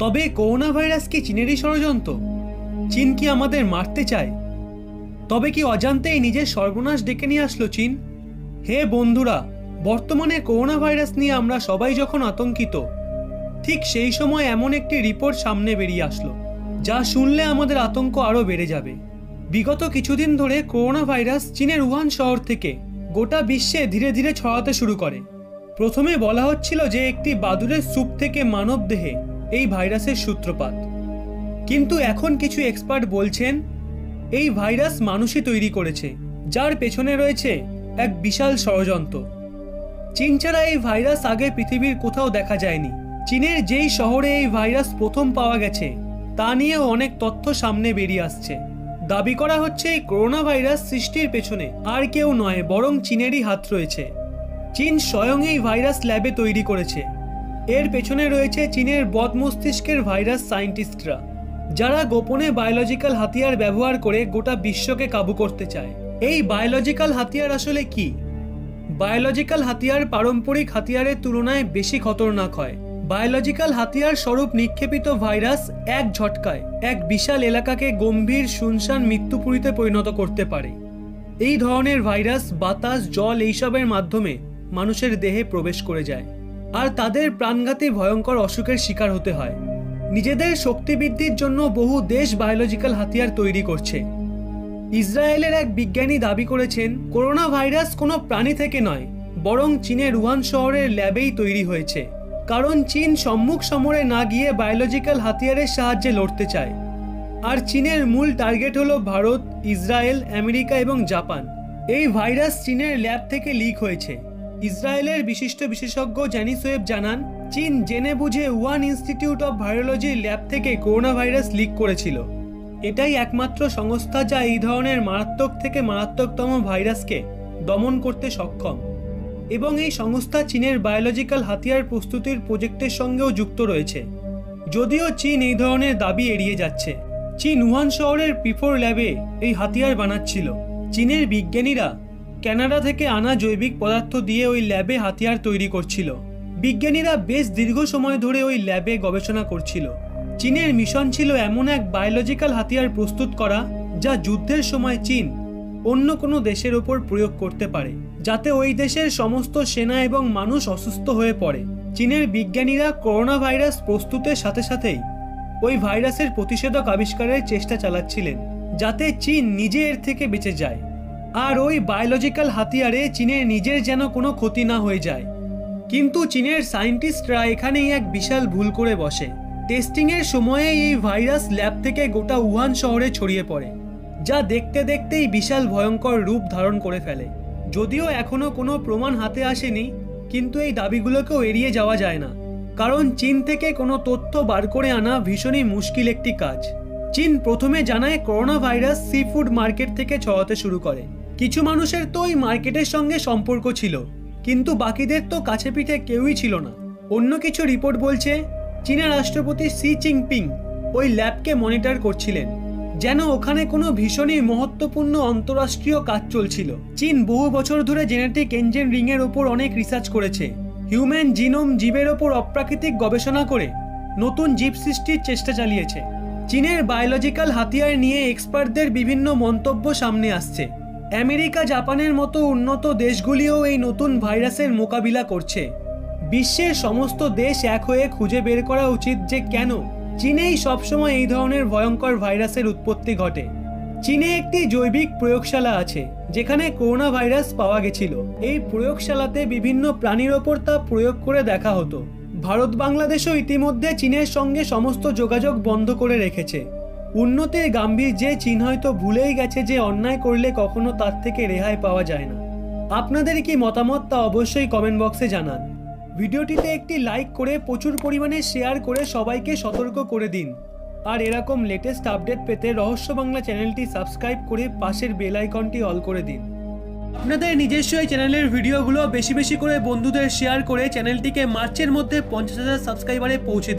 তবে corona virus কি চীনেরই ষড়যন্ত্র? চীন কি আমাদের মারতে চায়? তবে কি অজান্তেই নিজের সর্বনাশ ডেকে নিয়ে আসলো চীন? হে বন্ধুরা, বর্তমানে করোনা ভাইরাস নিয়ে আমরা সবাই যখন আতঙ্কিত, ঠিক সেই সময় এমন একটি রিপোর্ট সামনে বেরিয়ে আসলো যা শুনলে আমাদের আতঙ্ক আরও বেড়ে যাবে। বিগত কিছুদিন ধরে করোনা ভাইরাস চীনের উহান শহর থেকে গোটা বিশ্বে ধীরে ধীরে ছড়াতে শুরু করে। প্রথমে বলা হচ্ছিল যে একটি বাদুড়ের স্যুপ থেকে মানব দেহে এই ভাইরাসের সূত্রপাত, কিন্তু এখন কিছু এক্সপার্ট বলছেন এই ভাইরাস মানুষই তৈরি করেছে, যার পেছনে রয়েছে এক বিশাল ষড়যন্ত্র। চীন ছাড়া এই ভাইরাস আগে পৃথিবীর কোথাও দেখা যায়নি। চীনের যেই শহরে এই ভাইরাস প্রথম পাওয়া গেছে তা নিয়েও অনেক তথ্য সামনে বেরিয়ে আসছে। দাবি করা হচ্ছে এই করোনা ভাইরাস সৃষ্টির পেছনে আর কেউ নয়, বরং চীনেরই হাত রয়েছে। চীন স্বয়ং এই ভাইরাস ল্যাবে তৈরি করেছে। এর পেছনে রয়েছে চীনের বদমস্তিষ্কের ভাইরাস সায়েন্টিস্টরা, যারা গোপনে বায়োলজিক্যাল হাতিয়ার ব্যবহার করে গোটা বিশ্বকে কাবু করতে চায়। এই বায়োলজিক্যাল হাতিয়ার আসলে কি? বায়োলজিক্যাল হাতিয়ার পারম্পরিক হাতিয়ারের তুলনায় বেশি খতরনাক হয়। বায়োলজিক্যাল হাতিয়ার স্বরূপ নিক্ষেপিত ভাইরাস এক ঝটকায় এক বিশাল এলাকাকে গম্ভীর শুনশান মৃত্যুপুরীতে পরিণত করতে পারে। এই ধরনের ভাইরাস বাতাস, জল এইসবের মাধ্যমে মানুষের দেহে প্রবেশ করে যায়, আর তাদের প্রাণঘাতী ভয়ঙ্কর অসুখের শিকার হতে হয়। নিজেদের শক্তি বৃদ্ধির জন্য বহু দেশ বায়োলজিক্যাল হাতিয়ার তৈরি করছে। ইসরায়েলের এক বিজ্ঞানী দাবি করেছেন করোনা ভাইরাস কোনো প্রাণী থেকে নয়, বরং চীনের উহান শহরের ল্যাবেই তৈরি হয়েছে। কারণ চীন সম্মুখ সমরে না গিয়ে বায়োলজিক্যাল হাতিয়ারের সাহায্যে লড়তে চায়। আর চীনের মূল টার্গেট হলো ভারত, ইসরায়েল, আমেরিকা এবং জাপান। এই ভাইরাস চীনের ল্যাব থেকে লিক হয়েছে। ইসরায়েলের বিশিষ্ট বিশেষজ্ঞ জ্যানিস ওয়েব জানান, চীন জেনে বুঝে উহান ইনস্টিটিউট অফ ভাইরোলজির ল্যাব থেকে করোনা ভাইরাস লিক করেছিল। এটাই একমাত্র সংস্থা যা এই ধরনের মারাত্মক থেকে মারাত্মকতম ভাইরাসকে দমন করতে সক্ষম। এবং এই সংস্থা চীনের বায়োলজিক্যাল হাতিয়ার প্রস্তুতির প্রজেক্টের সঙ্গেও যুক্ত রয়েছে। যদিও চীন এই ধরনের দাবি এড়িয়ে যাচ্ছে। চীন উহান শহরের P4 ল্যাবে এই হাতিয়ার বানাচ্ছিল। চীনের বিজ্ঞানীরা কানাডা থেকে আনা জৈবিক পদার্থ দিয়ে ওই ল্যাবে হাতিয়ার তৈরি করছিল। বিজ্ঞানীরা বেশ দীর্ঘ সময় ধরে ওই ল্যাবে গবেষণা করছিল। চীনের মিশন ছিল এমন এক বায়োলজিক্যাল হাতিয়ার প্রস্তুত করা যা যুদ্ধের সময় চীন অন্য কোনো দেশের ওপর প্রয়োগ করতে পারে, যাতে ওই দেশের সমস্ত সেনা এবং মানুষ অসুস্থ হয়ে পড়ে। চীনের বিজ্ঞানীরা করোনা ভাইরাস প্রস্তুতের সাথে সাথেই ওই ভাইরাসের প্রতিষেধক আবিষ্কারের চেষ্টা চালাচ্ছিলেন, যাতে চীন নিজে এর থেকে বেঁচে যায়। আর ওই বায়োলজিক্যাল হাতিয়ারে চীনের নিজের যেন কোনো ক্ষতি না হয়ে যায়। কিন্তু চীনের সায়েন্টিস্টরা এখানেই এক বিশাল ভুল করে বসে। টেস্টিংয়ের সময়ে এই ভাইরাস ল্যাব থেকে গোটা উহান শহরে ছড়িয়ে পড়ে, যা দেখতে দেখতেই বিশাল ভয়ঙ্কর রূপ ধারণ করে ফেলে। যদিও এখনো কোনো প্রমাণ হাতে আসেনি, কিন্তু এই দাবিগুলোকেও এড়িয়ে যাওয়া যায় না। কারণ চীন থেকে কোনো তথ্য বার করে আনা ভীষণই মুশকিল একটি কাজ। চীন প্রথমে জানায় corona virus sea food market থেকে ছড়াতে শুরু করে। কিছু মানুষের তো ওই মার্কেটের সঙ্গে সম্পর্ক ছিল, কিন্তু বাকিদের তো কাছে পিঠে কেউই ছিল না। অন্য কিছু রিপোর্ট বলছে চীনের রাষ্ট্রপতি শি জিনপিং ওই ল্যাবকে মনিটর করছিলেন, যেন ওখানে কোনো ভীষণই মহত্বপূর্ণ অন্তঃরাষ্ট্রীয় কাজ চলছিল। চীন বহু বছর ধরে জেনেটিক ইঞ্জিনিয়ারিং এর ওপর অনেক রিসার্চ করেছে। হিউম্যান জিনোম জীবের ওপর অপ্রাকৃতিক গবেষণা করে নতুন জীব সৃষ্টির চেষ্টা চালিয়েছে। চীনের বায়োলজিক্যাল হাতিয়ার নিয়ে এক্সপার্টদের বিভিন্ন মন্তব্য সামনে আসছে। আমেরিকা, জাপানের মতো উন্নত দেশগুলিও এই নতুন ভাইরাসের মোকাবিলা করছে। বিশ্বের সমস্ত দেশ এক হয়ে খুঁজে বের করা উচিত যে কেন চীনেই সবসময় এই ধরনের ভয়ঙ্কর ভাইরাসের উৎপত্তি ঘটে। চীনে একটি জৈবিক প্রয়োগশালা আছে যেখানে করোনা ভাইরাস পাওয়া গেছিল। এই প্রয়োগশালাতে বিভিন্ন প্রাণীর ওপর তা প্রয়োগ করে দেখা হতো। ভারত, বাংলাদেশও ইতিমধ্যে চীনের সঙ্গে সমস্ত যোগাযোগ বন্ধ করে রেখেছে। উন্নতির গাম্ভীর্যে চীন হয়তো ভুলেই গেছে যে অন্যায় করলে কখনো তার থেকে রেহাই পাওয়া যায় না। আপনাদের কি মতামত তা অবশ্যই কমেন্ট বক্সে জানান। ভিডিওটিতে একটি লাইক করে প্রচুর পরিমাণে শেয়ার করে সবাইকে সতর্ক করে দিন। আর এরকম লেটেস্ট আপডেট পেতে রহস্য বাংলা চ্যানেলটি সাবস্ক্রাইব করে পাশের বেল আইকনটি অল করে দিন। আপনাদের নিজস্ব এই চ্যানেলের ভিডিওগুলো বেশি বেশি করে বন্ধুদের শেয়ার করে চ্যানেলটিকে মার্চের মধ্যে 50,000 সাবস্ক্রাইবারে পৌঁছে দিন।